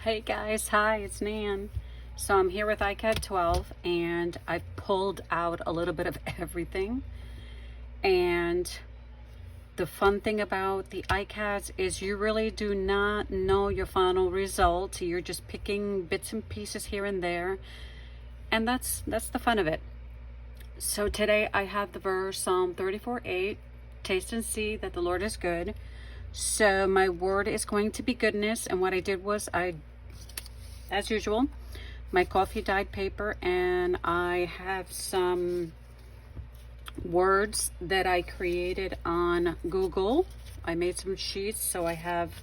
Hey guys, hi, it's Nan. So I'm here with ICAD 12 and I pulled out a little bit of everything. And the fun thing about the ICADs is you really do not know your final result. You're just picking bits and pieces here and there. And that's the fun of it. So today I have the verse Psalm 34:8, taste and see that the Lord is good. So my word is going to be goodness. And what I did was as usual, my coffee dyed paper, and I have some words that I created on Google. I made some sheets, so I have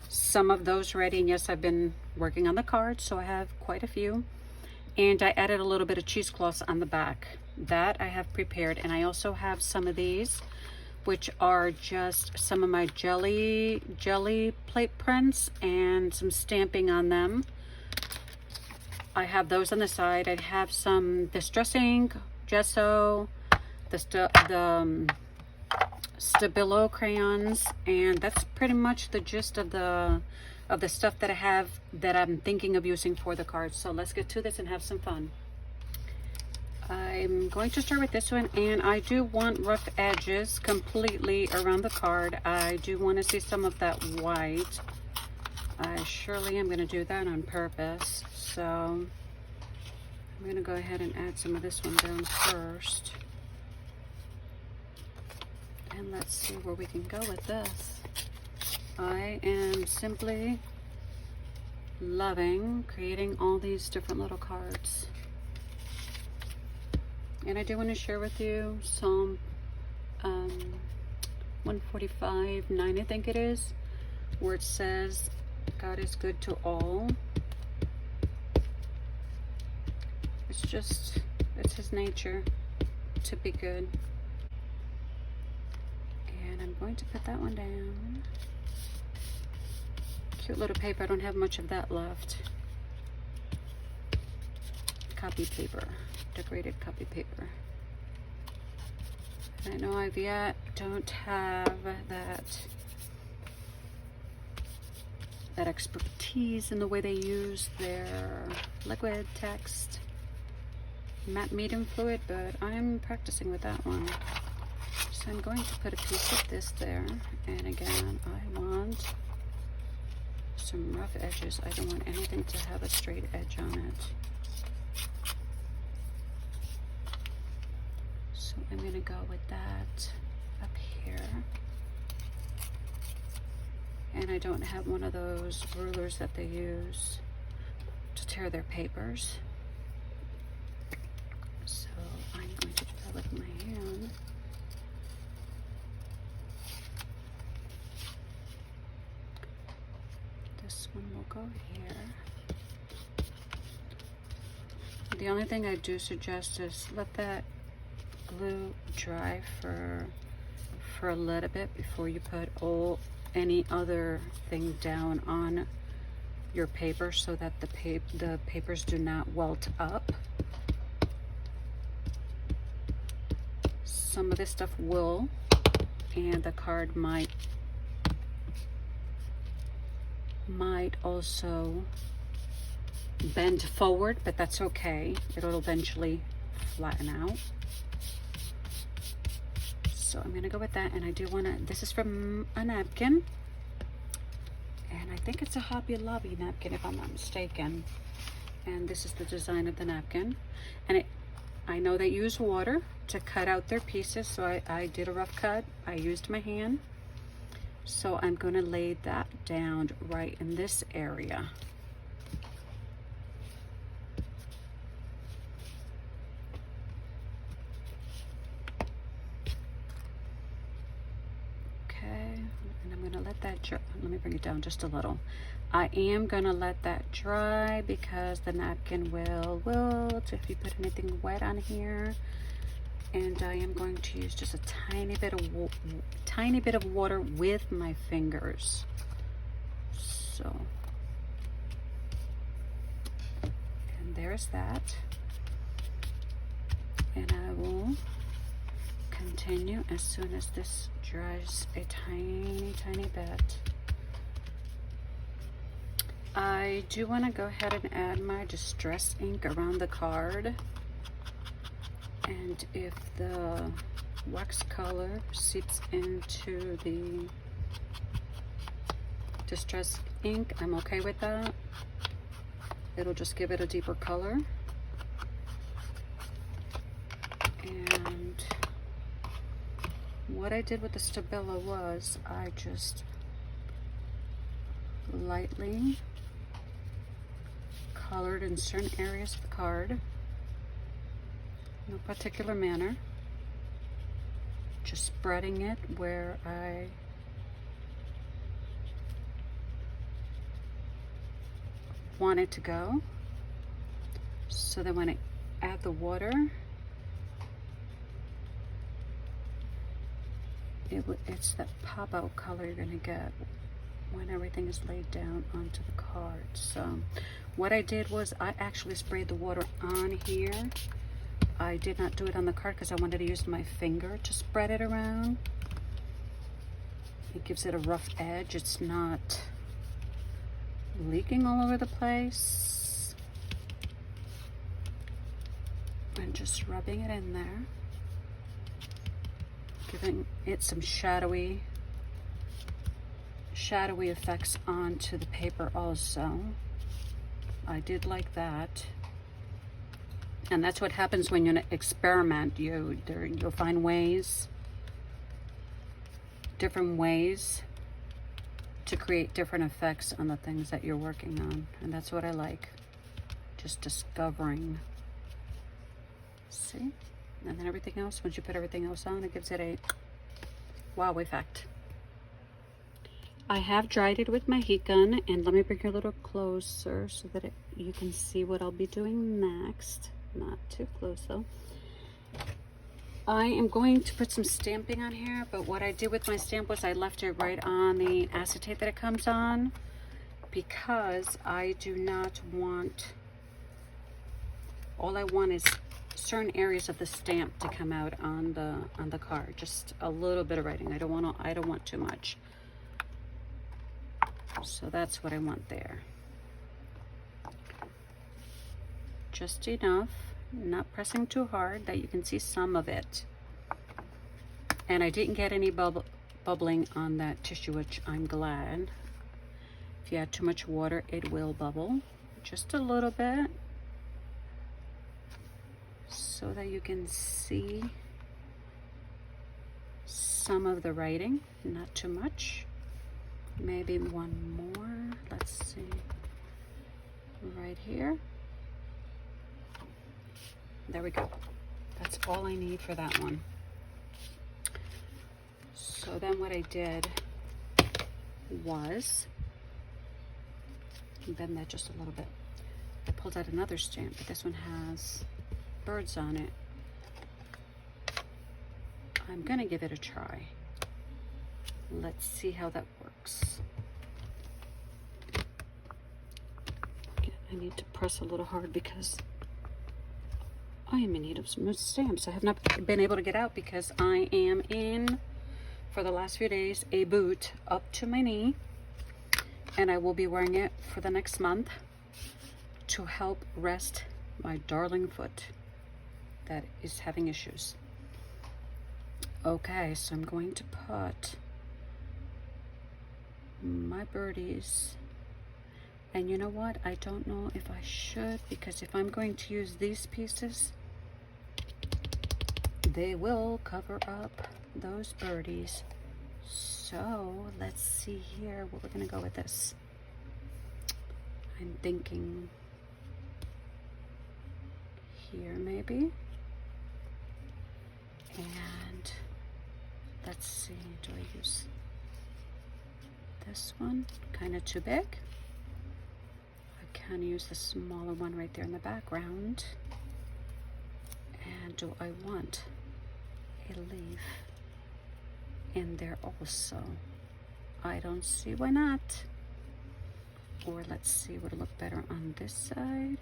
some of those ready. And yes, I've been working on the cards, so I have quite a few. And I added a little bit of cheesecloths on the back. That I have prepared. And I also have some of these, which are just some of my jelly plate prints and some stamping on them. I have those on the side. I have some distress ink, gesso, the Stabilo crayons, and that's pretty much the gist of the stuff that I have that I'm thinking of using for the cards. So let's get to this and have some fun. I'm going to start with this one, and I do want rough edges completely around the card. I do want to see some of that white. I surely am going to do that on purpose. So I'm going to go ahead and add some of this one down first. And let's see where we can go with this. I am simply loving creating all these different little cards. And I do want to share with you Psalm 145:9, I think it is, where it says, God is good to all. It's his nature to be good. And I'm going to put that one down. Cute little paper. I don't have much of that left. Copy paper. Decorated copy paper. I know I've yet don't have that expertise in the way they use their liquid text, matte medium fluid, but I'm practicing with that one. So I'm going to put a piece of this there, and again, I want some rough edges. I don't want anything to have a straight edge on it. So I'm going to go with that up here. And I don't have one of those rulers that they use to tear their papers. So I'm going to do that with my hand. This one will go here. The only thing I do suggest is let that glue dry for a little bit before you put any other thing down on your paper, so that the papers do not welt up. Some of this stuff will, and the card might also bend forward, but that's okay. It'll eventually flatten out. So I'm going to go with that, and I do want to, this is from a napkin, and I think it's a Hobby Lobby napkin if I'm not mistaken, and this is the design of the napkin. And I know they use water to cut out their pieces, so I did a rough cut. I used my hand, so I'm going to lay that down right in this area. Let me bring it down just a little. I am gonna let that dry because the napkin will wilt if you put anything wet on here. And I am going to use just a tiny bit of water with my fingers. So, and there's that. And I will continue as soon as this dries a tiny bit. I do want to go ahead and add my distress ink around the card. And if the wax color seeps into the distress ink, I'm okay with that. It'll just give it a deeper color. And what I did with the Stabilo was I just lightly colored in certain areas of the card, no particular manner, just spreading it where I want it to go, so that when I add the water, it's that pop-out color you're going to get when everything is laid down onto the card. So what I did was I actually sprayed the water on here. I did not do it on the card because I wanted to use my finger to spread it around. It gives it a rough edge. It's not leaking all over the place. And just rubbing it in there, giving it some shadowy effects onto the paper also. I did like that. And that's what happens when you experiment. You'll find ways, different ways to create different effects on the things that you're working on. And that's what I like, just discovering. See? And then everything else, once you put everything else on, it gives it a wow effect. I have dried it with my heat gun, and let me bring it a little closer so that you can see what I'll be doing next. Not too close though. I am going to put some stamping on here, but what I did with my stamp was I left it right on the acetate that it comes on, because I do not want, all I want is certain areas of the stamp to come out on the card. Just a little bit of writing. I don't want too much. So that's what I want there. Just enough, not pressing too hard, that you can see some of it. And I didn't get any bubbling on that tissue, which I'm glad. If you add too much water, it will bubble. Just a little bit, so that you can see some of the writing, not too much. Maybe one more. Let's see. Right here. There we go. That's all I need for that one. So then what I did was bend that just a little bit. I pulled out another stamp, but this one has birds on it. I'm gonna give it a try. Let's see how that works. I need to press a little hard because I am in need of some stamps. I have not been able to get out because I am in, for the last few days, a boot up to my knee, and I will be wearing it for the next month to help rest my darling foot that is having issues. Okay, so I'm going to put my birdies, and you know what, I don't know if I should, because if I'm going to use these pieces, they will cover up those birdies. So let's see here where we're gonna go with this. I'm thinking here maybe, and let's see, do I use this one? Kind of too big. I can use the smaller one right there in the background. And do I want a leaf in there also? I don't see why not. Or let's see, would it look better on this side?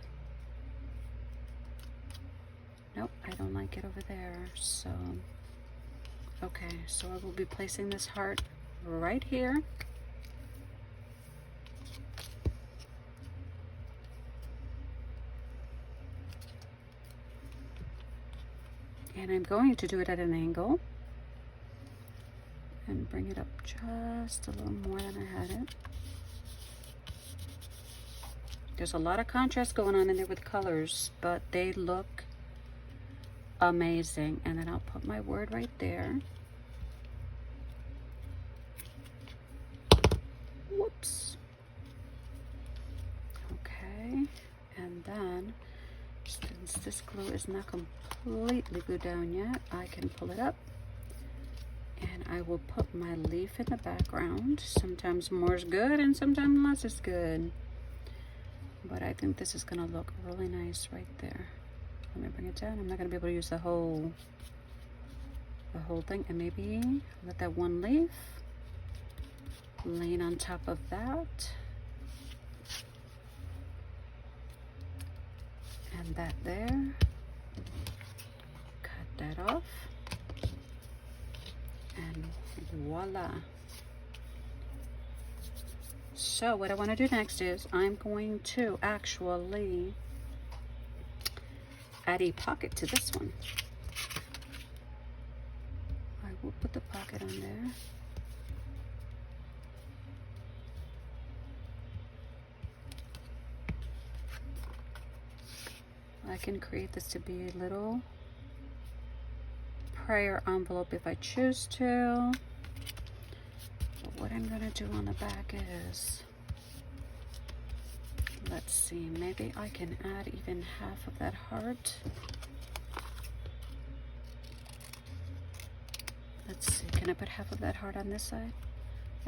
Nope, I don't like it over there. So, okay, so I will be placing this heart right here. And I'm going to do it at an angle and bring it up just a little more than I had it. There's a lot of contrast going on in there with colors, but they look amazing. And then I'll put my word right there. Whoops. Okay. And then, since this glue is not completely glued down yet, I can pull it up. And I will put my leaf in the background. Sometimes more is good and sometimes less is good. But I think this is gonna look really nice right there. Let me bring it down. I'm not gonna be able to use the whole thing. And maybe let that one leaf lean on top of that. And that there. Cut that off. And voila. So what I want to do next is I'm going to actually add a pocket to this one. I will put the pocket on there. I can create this to be a little prayer envelope if I choose to. But what I'm gonna do on the back is, let's see, maybe I can add even half of that heart. Let's see, can I put half of that heart on this side?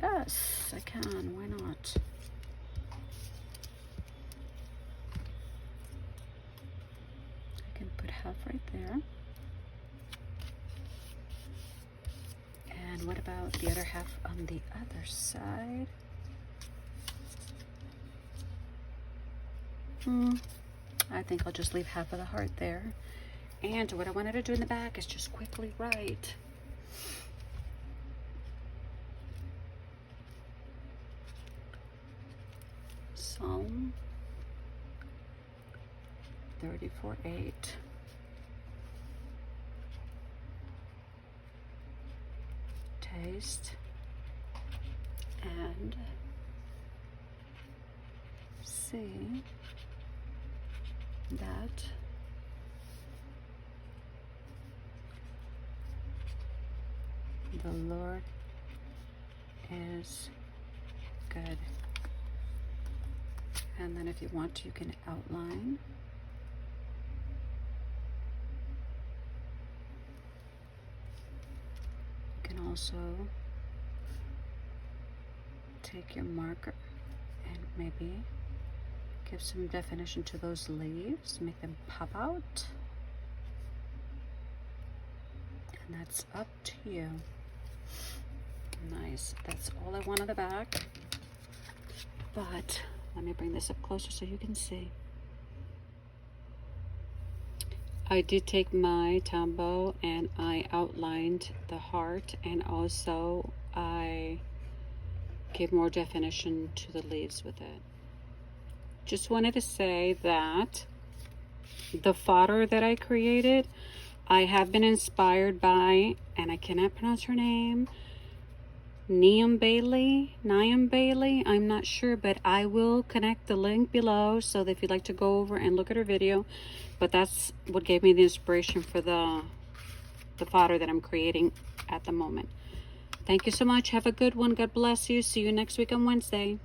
Yes, I can, why not? I can put half right there. And what about the other half on the other side? I think I'll just leave half of the heart there. And what I wanted to do in the back is just quickly write. Psalm 34:8. Taste and see that the Lord is good. And then if you want to, you can outline. You can also take your marker and maybe give some definition to those leaves, make them pop out. And that's up to you. Nice. That's all I want on the back. But let me bring this up closer so you can see. I did take my Tombow and I outlined the heart, and also I gave more definition to the leaves with it. Just wanted to say that the fodder that I created, I have been inspired by, and I cannot pronounce her name, Niamh Baly, I'm not sure, but I will connect the link below so that if you'd like to go over and look at her video. But that's what gave me the inspiration for the fodder that I'm creating at the moment. Thank you so much. Have a good one. God bless you. See you next week on Wednesday.